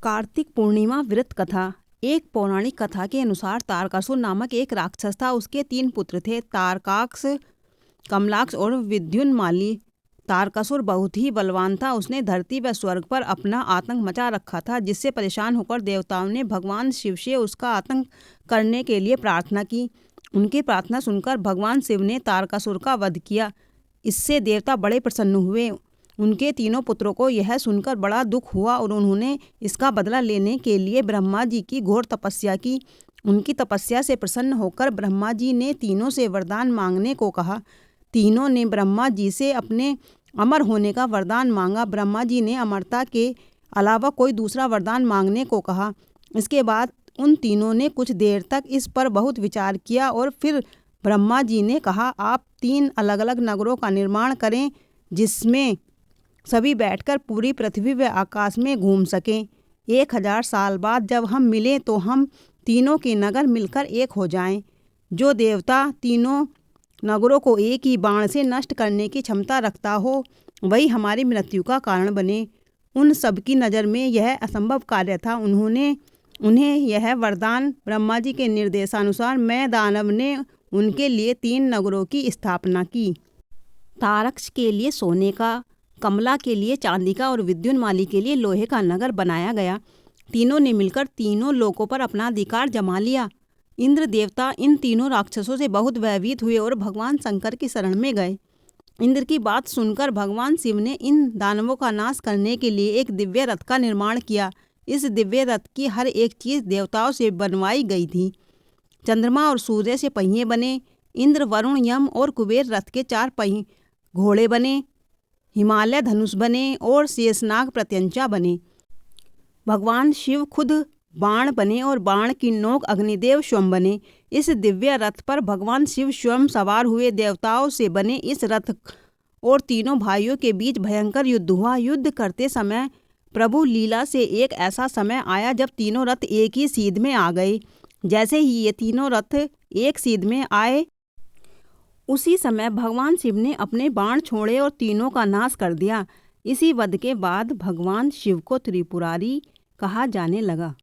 कार्तिक पूर्णिमा व्रत कथा। एक पौराणिक कथा के अनुसार तारकासुर नामक एक राक्षस था। उसके 3 पुत्र थे, तारकाक्ष, कमलाक्ष और विद्युन्माली। तारकासुर बहुत ही बलवान था। उसने धरती व स्वर्ग पर अपना आतंक मचा रखा था, जिससे परेशान होकर देवताओं ने भगवान शिव से उसका आतंक करने के लिए प्रार्थना की। उनकी प्रार्थना सुनकर भगवान शिव ने तारकासुर का वध किया। इससे देवता बड़े प्रसन्न हुए। उनके 3 पुत्रों को यह सुनकर बड़ा दुख हुआ और उन्होंने इसका बदला लेने के लिए ब्रह्मा जी की घोर तपस्या की। उनकी तपस्या से प्रसन्न होकर ब्रह्मा जी ने तीनों से वरदान मांगने को कहा। तीनों ने ब्रह्मा जी से अपने अमर होने का वरदान मांगा। ब्रह्मा जी ने अमरता के अलावा कोई दूसरा वरदान मांगने को कहा। इसके बाद उन तीनों ने कुछ देर तक इस पर बहुत विचार किया और फिर ब्रह्मा जी ने कहा, आप 3 अलग अलग नगरों का निर्माण करें, जिसमें सभी बैठकर पूरी पृथ्वी व आकाश में घूम सकें। 1000 साल बाद जब हम मिलें तो हम तीनों के नगर मिलकर एक हो जाएं। जो देवता तीनों नगरों को एक ही बाण से नष्ट करने की क्षमता रखता हो, वही हमारी मृत्यु का कारण बने। उन सब की नज़र में यह असंभव कार्य था। उन्हें यह वरदान ब्रह्मा जी के निर्देशानुसार मैं दानव ने उनके लिए 3 नगरों की स्थापना की। तारक्ष के लिए सोने का, कमला के लिए चांदी का और विद्युन्माली के लिए लोहे का नगर बनाया गया। तीनों ने मिलकर तीनों लोकों पर अपना अधिकार जमा लिया। इंद्र देवता इन तीनों राक्षसों से बहुत भयभीत हुए और भगवान शंकर की शरण में गए। इंद्र की बात सुनकर भगवान शिव ने इन दानवों का नाश करने के लिए एक दिव्य रथ का निर्माण किया। इस दिव्य रथ की हर एक चीज़ देवताओं से बनवाई गई थी। चंद्रमा और सूर्य से पहिए बने। इंद्र, वरुण, यम और कुबेर रथ के 4 पहिए घोड़े बने। हिमालय धनुष बने और शेषनाग प्रत्यंचा बने। भगवान शिव खुद बाण बने और बाण की नोक अग्निदेव स्वयं बने। इस दिव्य रथ पर भगवान शिव स्वयं सवार हुए। देवताओं से बने इस रथ और तीनों भाइयों के बीच भयंकर युद्ध हुआ। युद्ध करते समय प्रभु लीला से एक ऐसा समय आया जब तीनों रथ एक ही सीध में आ गए। जैसे ही ये तीनों रथ एक सीध में आए, उसी समय भगवान शिव ने अपने बाण छोड़े और तीनों का नाश कर दिया। इसी वध के बाद भगवान शिव को त्रिपुरारी कहा जाने लगा।